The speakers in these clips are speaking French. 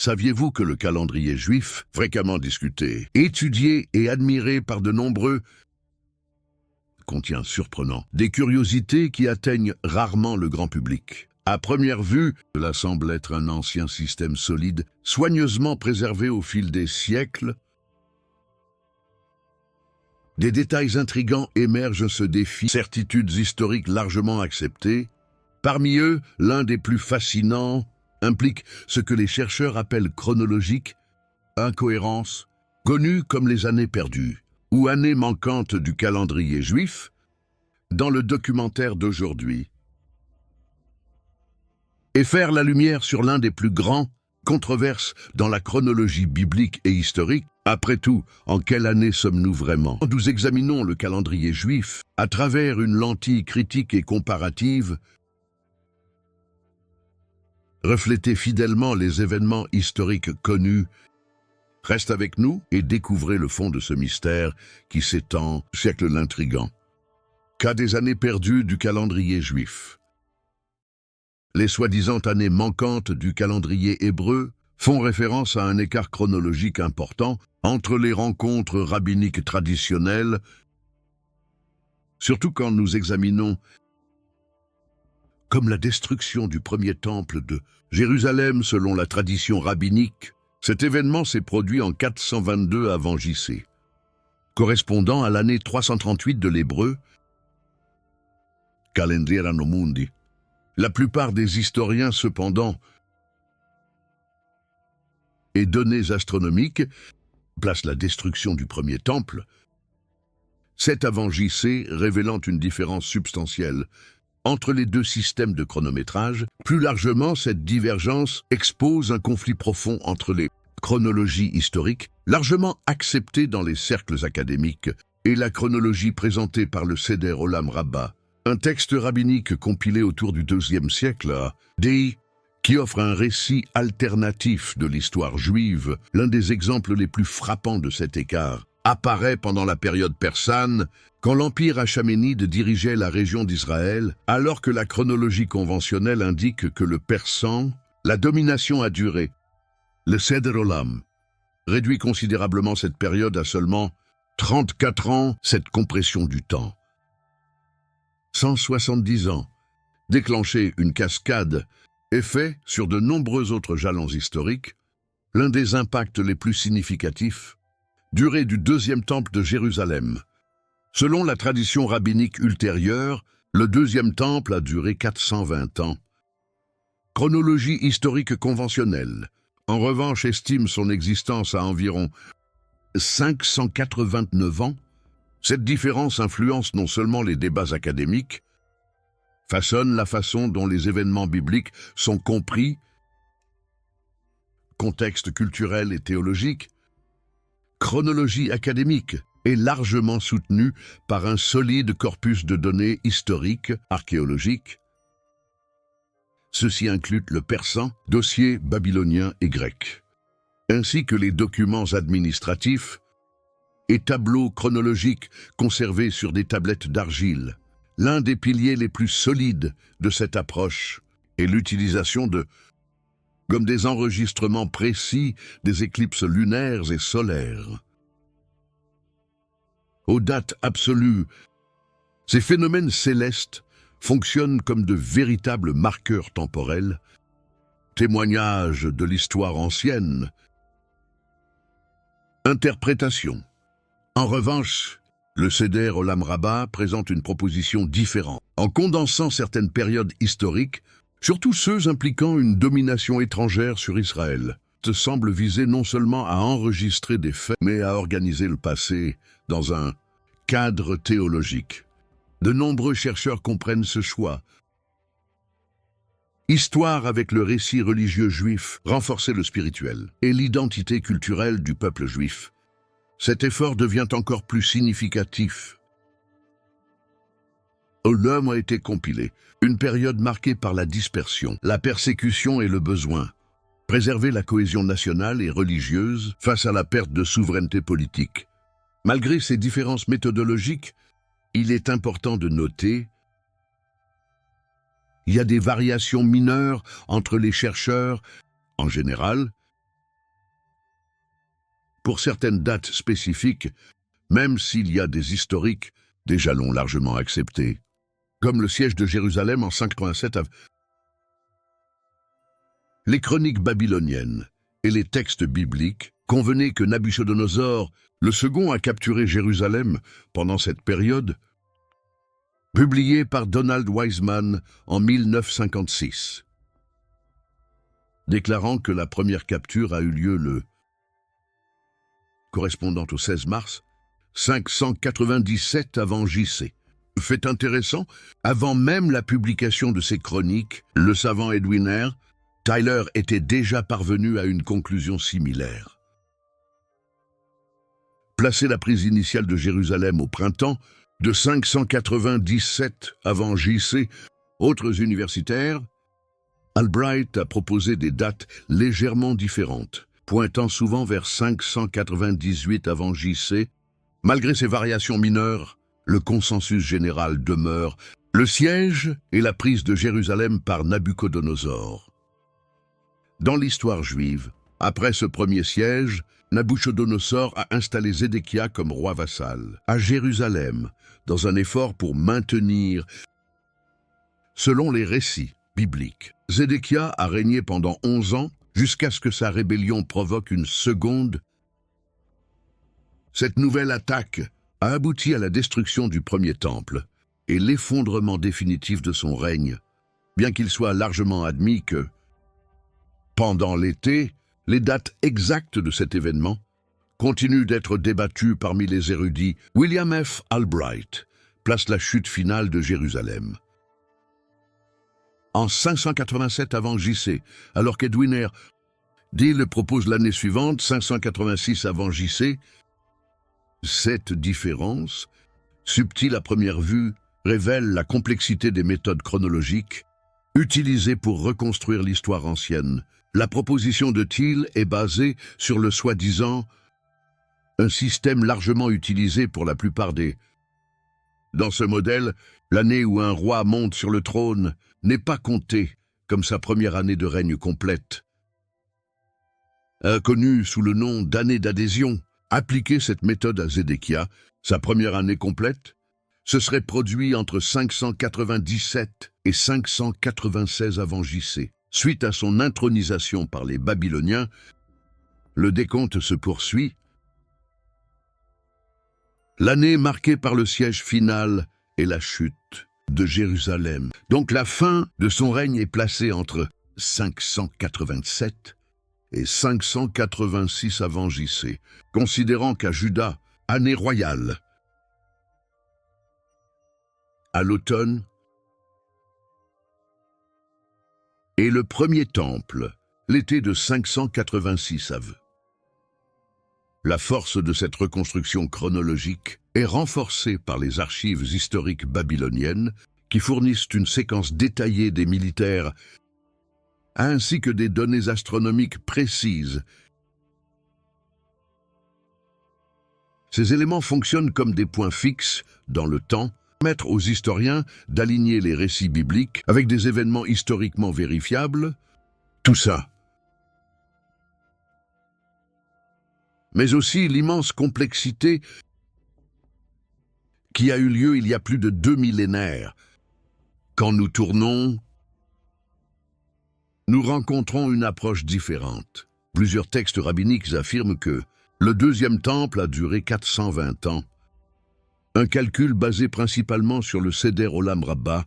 Saviez-vous que le calendrier juif, fréquemment discuté, étudié et admiré par de nombreux, contient surprenant des curiosités qui atteignent rarement le grand public. À première vue, cela semble être un ancien système solide, soigneusement préservé au fil des siècles. Des détails intrigants émergent ce défi, certitudes historiques largement acceptées. Parmi eux, l'un des plus fascinants implique ce que les chercheurs appellent chronologique, incohérence, connue comme les années perdues, ou années manquantes du calendrier juif, dans le documentaire d'aujourd'hui. Et faire la lumière sur l'un des plus grands controverses dans la chronologie biblique et historique. Après tout, en quelle année sommes-nous vraiment? Nous examinons le calendrier juif à travers une lentille critique et comparative, refléter fidèlement les événements historiques connus. Reste avec nous et découvrez le fond de ce mystère qui s'étend, siècle l'intrigant. Cas des années perdues du calendrier juif. Les soi-disant années manquantes du calendrier hébreu font référence à un écart chronologique important entre les rencontres rabbiniques traditionnelles, surtout quand nous examinons comme la destruction du premier temple de Jérusalem selon la tradition rabbinique. Cet événement s'est produit en 422 avant J.C., correspondant à l'année 338 de l'hébreu, Calendaire Anno Mundi. La plupart des historiens, cependant, et données astronomiques placent la destruction du premier temple, 7 avant J.C., révélant une différence substantielle entre les deux systèmes de chronométrage. Plus largement, cette divergence expose un conflit profond entre les chronologies historiques, largement acceptées dans les cercles académiques, et la chronologie présentée par le Seder Olam Rabbah, un texte rabbinique compilé autour du IIe siècle à Dei, qui offre un récit alternatif de l'histoire juive. L'un des exemples les plus frappants de cet écart apparaît pendant la période persane, quand l'Empire achéménide dirigeait la région d'Israël, alors que la chronologie conventionnelle indique que le persan, la domination a duré. Le Seder Olam réduit considérablement cette période à seulement 34 ans, cette compression du temps. 170 ans, déclencher une cascade, effet sur de nombreux autres jalons historiques, l'un des impacts les plus significatifs, durée du deuxième temple de Jérusalem. Selon la tradition rabbinique ultérieure, le deuxième temple a duré 420 ans. Chronologie historique conventionnelle, en revanche, estime son existence à environ 589 ans. Cette différence influence non seulement les débats académiques, façonne la façon dont les événements bibliques sont compris, contexte culturel et théologique, chronologie académique est largement soutenue par un solide corpus de données historiques, archéologiques. Ceci inclut le persan, dossiers babyloniens et grecs, ainsi que les documents administratifs et tableaux chronologiques conservés sur des tablettes d'argile. L'un des piliers les plus solides de cette approche est l'utilisation de comme des enregistrements précis des éclipses lunaires et solaires. Aux dates absolues, ces phénomènes célestes fonctionnent comme de véritables marqueurs temporels, témoignages de l'histoire ancienne. Interprétation. En revanche, le Seder Olam Rabbah présente une proposition différente. En condensant certaines périodes historiques, surtout ceux impliquant une domination étrangère sur Israël, semble viser non seulement à enregistrer des faits, mais à organiser le passé dans un cadre théologique. De nombreux chercheurs comprennent ce choix. Histoire avec le récit religieux juif, renforcer le spirituel et l'identité culturelle du peuple juif. Cet effort devient encore plus significatif. L'homme a été compilé, une période marquée par la dispersion, la persécution et le besoin. Préserver la cohésion nationale et religieuse face à la perte de souveraineté politique. Malgré ces différences méthodologiques, il est important de noter qu'il y a des variations mineures entre les chercheurs. En général, pour certaines dates spécifiques, même s'il y a des historiques, des jalons largement acceptés, comme le siège de Jérusalem en 587 av. Les chroniques babyloniennes et les textes bibliques convenaient que Nabuchodonosor, le second, a capturé Jérusalem pendant cette période, publié par Donald Wiseman en 1956, déclarant que la première capture a eu lieu le correspondant au 16 mars 597 avant J.C. Fait intéressant, avant même la publication de ces chroniques, le savant Edwin R. Tyler était déjà parvenu à une conclusion similaire. Placer la prise initiale de Jérusalem au printemps de 597 avant J.C., autres universitaires, Albright a proposé des dates légèrement différentes, pointant souvent vers 598 avant J.C. Malgré ces variations mineures, le consensus général demeure le siège et la prise de Jérusalem par Nabuchodonosor. Dans l'histoire juive, après ce premier siège, Nabuchodonosor a installé Zédéchia comme roi vassal à Jérusalem, dans un effort pour maintenir, selon les récits bibliques. Zédéchia a régné pendant 11 ans, jusqu'à ce que sa rébellion provoque une seconde. Cette nouvelle attaque a abouti à la destruction du premier temple et l'effondrement définitif de son règne, bien qu'il soit largement admis que, pendant l'été, les dates exactes de cet événement continuent d'être débattues parmi les érudits. William F. Albright place la chute finale de Jérusalem en 587 avant J.C., alors qu'Edwin R. D. le propose l'année suivante, 586 avant J.C. Cette différence, subtile à première vue, révèle la complexité des méthodes chronologiques utilisées pour reconstruire l'histoire ancienne. La proposition de Thiele est basée sur le soi-disant un système largement utilisé pour la plupart des. Dans ce modèle, l'année où un roi monte sur le trône n'est pas comptée comme sa première année de règne complète. Connue sous le nom d'année d'adhésion, appliquer cette méthode à Zédéchia, sa première année complète, se serait produit entre 597 et 596 avant J.C. Suite à son intronisation par les Babyloniens, le décompte se poursuit. L'année marquée par le siège final et la chute de Jérusalem. Donc la fin de son règne est placée entre 587 et 586 avant J.C., considérant qu'à Juda, année royale, à l'automne, et le premier temple, l'été de 586 av. La force de cette reconstruction chronologique est renforcée par les archives historiques babyloniennes qui fournissent une séquence détaillée des militaires ainsi que des données astronomiques précises. Ces éléments fonctionnent comme des points fixes dans le temps, permettre aux historiens d'aligner les récits bibliques avec des événements historiquement vérifiables, tout ça. Mais aussi l'immense complexité qui a eu lieu il y a plus de 2 millénaires. Quand nous tournons, nous rencontrons une approche différente. Plusieurs textes rabbiniques affirment que le deuxième temple a duré 420 ans. Un calcul basé principalement sur le Seder Olam Rabbah,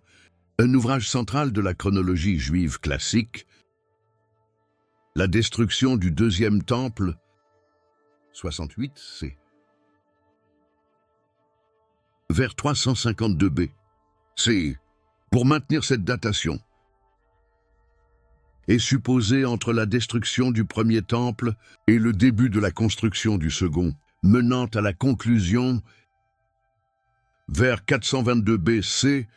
un ouvrage central de la chronologie juive classique. La destruction du deuxième temple, 68c, vers 352b. C'est pour maintenir cette datation est supposée entre la destruction du premier temple et le début de la construction du second, menant à la conclusion vers 422 BC,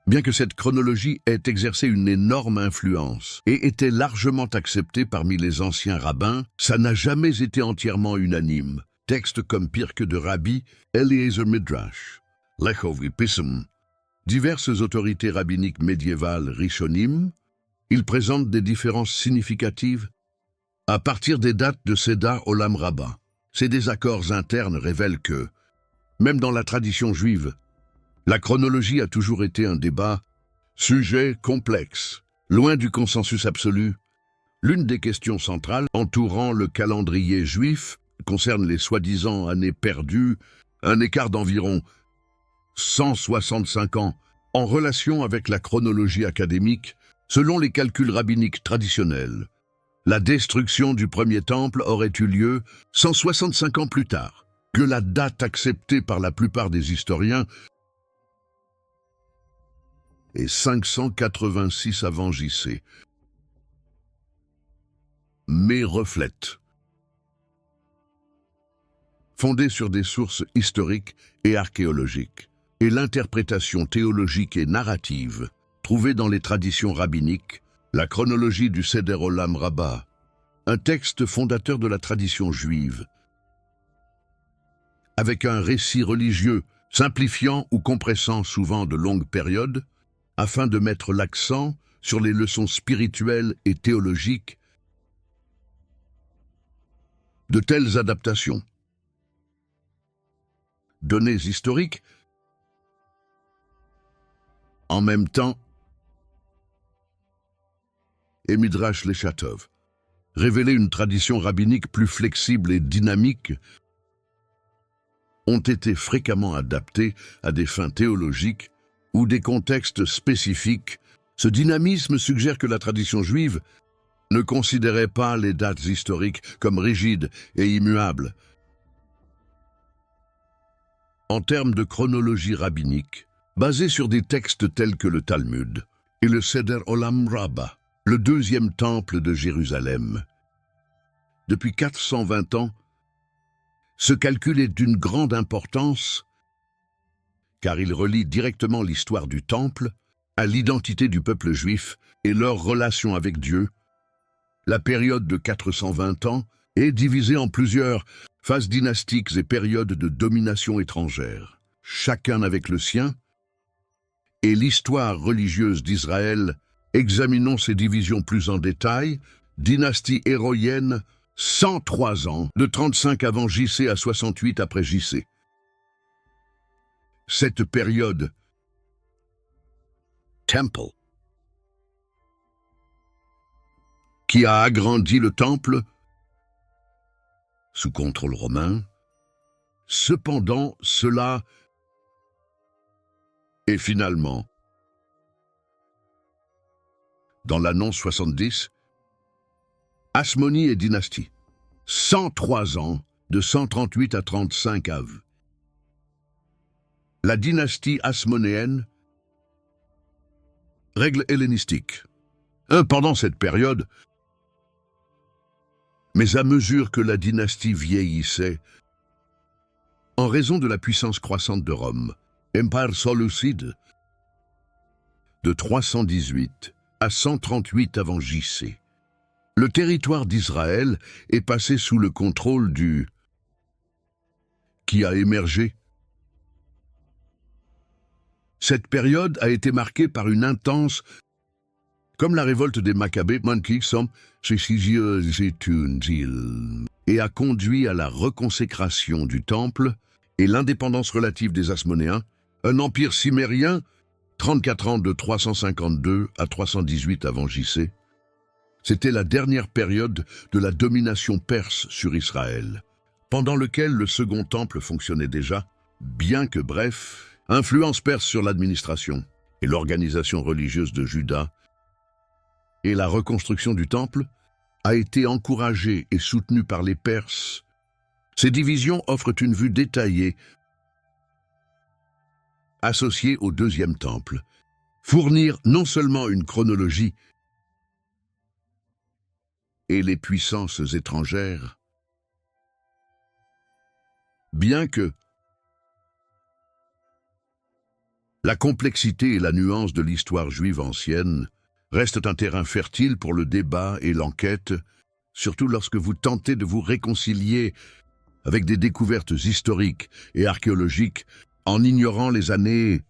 bien que cette chronologie ait exercé une énorme influence et était largement acceptée parmi les anciens rabbins, ça n'a jamais été entièrement unanime. Textes comme Pirke de Rabbi, Eliezer Midrash, Lechov Pism, diverses autorités rabbiniques médiévales Rishonim, ils présentent des différences significatives. À partir des dates de Seder Olam Rabbah, ces désaccords internes révèlent que, même dans la tradition juive, la chronologie a toujours été un débat, sujet complexe. Loin du consensus absolu, l'une des questions centrales entourant le calendrier juif concerne les soi-disant années perdues, un écart d'environ 165 ans en relation avec la chronologie académique. Selon les calculs rabbiniques traditionnels, la destruction du premier temple aurait eu lieu 165 ans plus tard que la date acceptée par la plupart des historiens et 586 avant JC, mais reflète, fondée sur des sources historiques et archéologiques, et l'interprétation théologique et narrative trouvée dans les traditions rabbiniques, la chronologie du Seder Olam Rabbah, un texte fondateur de la tradition juive, avec un récit religieux simplifiant ou compressant souvent de longues périodes, afin de mettre l'accent sur les leçons spirituelles et théologiques de telles adaptations. Données historiques, en même temps, et Midrash Lechatov, révéler une tradition rabbinique plus flexible et dynamique, ont été fréquemment adaptés à des fins théologiques ou des contextes spécifiques. Ce dynamisme suggère que la tradition juive ne considérait pas les dates historiques comme rigides et immuables. En termes de chronologie rabbinique, basée sur des textes tels que le Talmud et le Seder Olam Rabbah, le deuxième temple de Jérusalem. Depuis 420 ans, ce calcul est d'une grande importance car il relie directement l'histoire du temple à l'identité du peuple juif et leur relation avec Dieu. La période de 420 ans est divisée en plusieurs phases dynastiques et périodes de domination étrangère, chacun avec le sien, et l'histoire religieuse d'Israël. Examinons ces divisions plus en détail. Dynastie héroïenne, 103 ans, de 35 avant JC à 68 après JC. Cette période, Temple, qui a agrandi le temple sous contrôle romain. Cependant, cela est finalement, dans l'annonce 70, Hasmonie et dynastie. 103 ans, de 138 à 35 av. La dynastie hasmonéenne, règle hellénistique. Pendant cette période, mais à mesure que la dynastie vieillissait, en raison de la puissance croissante de Rome, Empire Seleucide, de 318 à 138 avant JC, le territoire d'Israël est passé sous le contrôle du qui a émergé. Cette période a été marquée par une intense, comme la révolte des Maccabées, et a conduit à la reconsécration du temple et l'indépendance relative des Hasmonéens, un empire cimérien, 34 ans de 352 à 318 avant JC. C'était la dernière période de la domination perse sur Israël, pendant lequel le second temple fonctionnait déjà, bien que bref, influence perse sur l'administration et l'organisation religieuse de Juda, et la reconstruction du temple a été encouragée et soutenue par les Perses. Ces divisions offrent une vue détaillée associée au deuxième temple, fournir non seulement une chronologie et les puissances étrangères, bien que la complexité et la nuance de l'histoire juive ancienne restent un terrain fertile pour le débat et l'enquête, surtout lorsque vous tentez de vous réconcilier avec des découvertes historiques et archéologiques en ignorant les années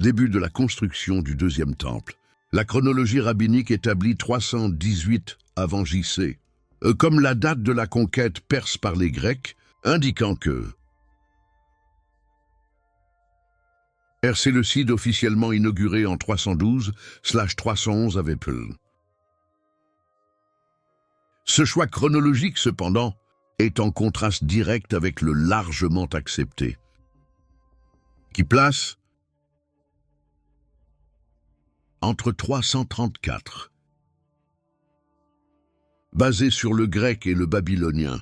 début de la construction du deuxième temple. La chronologie rabbinique établit 318 avant JC. comme la date de la conquête perse par les Grecs, indiquant que R. Séleucide officiellement inauguré en 312/311 avait peu. Ce choix chronologique, cependant, est en contraste direct avec le largement accepté, qui place entre 334, basé sur le grec et le babylonien,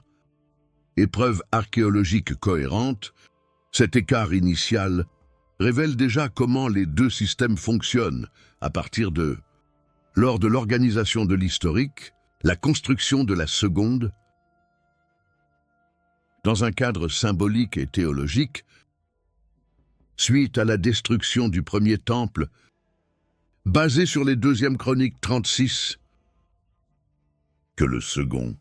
épreuve archéologique cohérente, cet écart initial révèle déjà comment les deux systèmes fonctionnent à partir de, lors de l'organisation de l'historique, la construction de la seconde, dans un cadre symbolique et théologique, suite à la destruction du premier temple, basé sur les deuxièmes chroniques 36, que le second.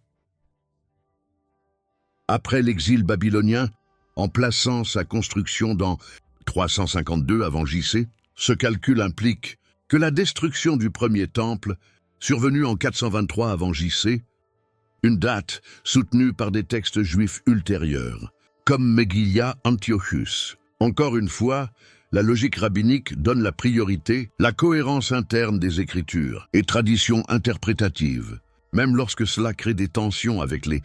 Après l'exil babylonien, en plaçant sa construction dans 352 avant JC, ce calcul implique que la destruction du premier temple, survenue en 423 avant JC, une date soutenue par des textes juifs ultérieurs, comme Megillah Antiochus. Encore une fois, la logique rabbinique donne la priorité, la cohérence interne des écritures et traditions interprétatives, même lorsque cela crée des tensions avec les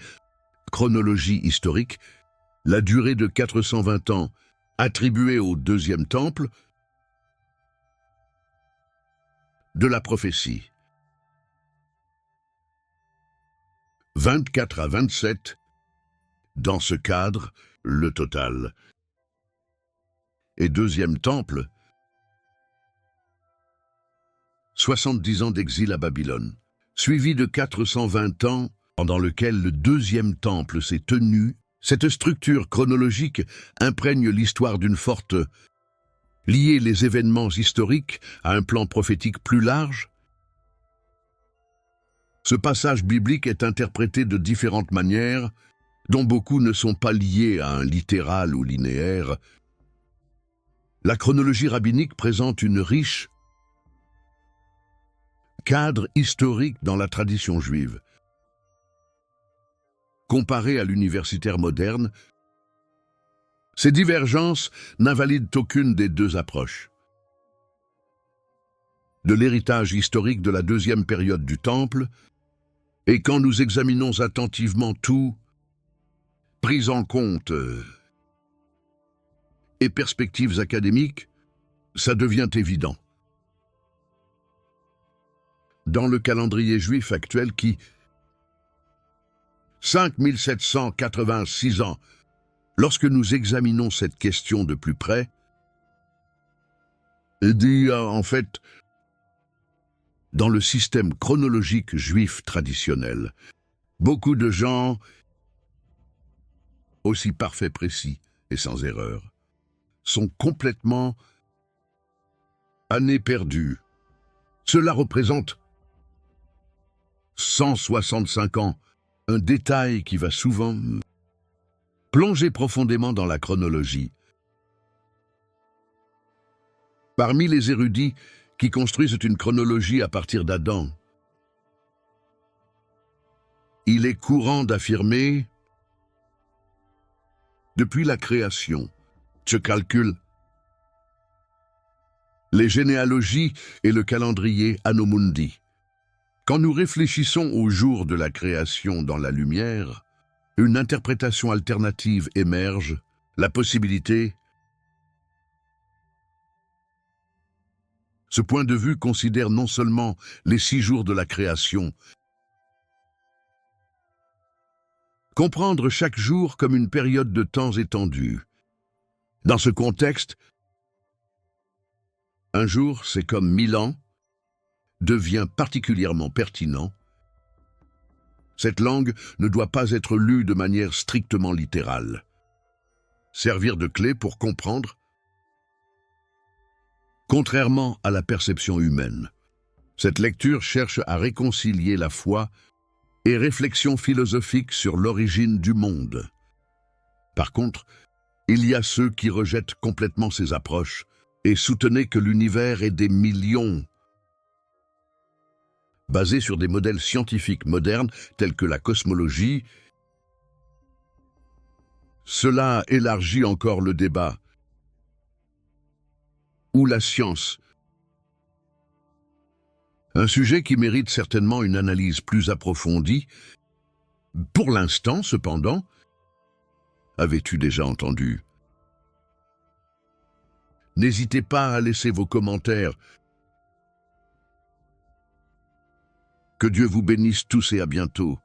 chronologies historiques. La durée de 420 ans attribuée au deuxième temple de la prophétie. 24 à 27, dans ce cadre, le total. Et deuxième temple, 70 ans d'exil à Babylone, suivi de 420 ans pendant lequel le deuxième temple s'est tenu. Cette structure chronologique imprègne l'histoire d'une forte lier les événements historiques à un plan prophétique plus large. Ce passage biblique est interprété de différentes manières, dont beaucoup ne sont pas liées à un littéral ou linéaire. La chronologie rabbinique présente une riche cadre historique dans la tradition juive. Comparée à l'universitaire moderne, ces divergences n'invalident aucune des deux approches. De l'héritage historique de la deuxième période du Temple, et quand nous examinons attentivement tout, prise en compte et perspectives académiques, ça devient évident. Dans le calendrier juif actuel qui, 5786 ans, lorsque nous examinons cette question de plus près, dit en fait, dans le système chronologique juif traditionnel, beaucoup de gens, aussi parfaits, précis et sans erreur, sont complètement années perdues. Cela représente 165 ans, un détail qui va souvent plonger profondément dans la chronologie. Parmi les érudits qui construisent une chronologie à partir d'Adam, il est courant d'affirmer, depuis la création, ce calcul, les généalogies et le calendrier Anno Mundi. Quand nous réfléchissons au jour de la création dans la lumière, une interprétation alternative émerge, la possibilité. Ce point de vue considère non seulement les 6 jours de la création, comprendre chaque jour comme une période de temps étendue. Dans ce contexte, un jour, c'est comme 1000 ans, devient particulièrement pertinent. Cette langue ne doit pas être lue de manière strictement littérale. Servir de clé pour comprendre, contrairement à la perception humaine. Cette lecture cherche à réconcilier la foi et réflexion philosophique sur l'origine du monde. Par contre, il y a ceux qui rejettent complètement ces approches et soutenaient que l'univers est des millions basés sur des modèles scientifiques modernes tels que la cosmologie. Cela élargit encore le débat. Ou la science. Un sujet qui mérite certainement une analyse plus approfondie. Pour l'instant, cependant, avais-tu déjà entendu? N'hésitez pas à laisser vos commentaires. Que Dieu vous bénisse tous et à bientôt.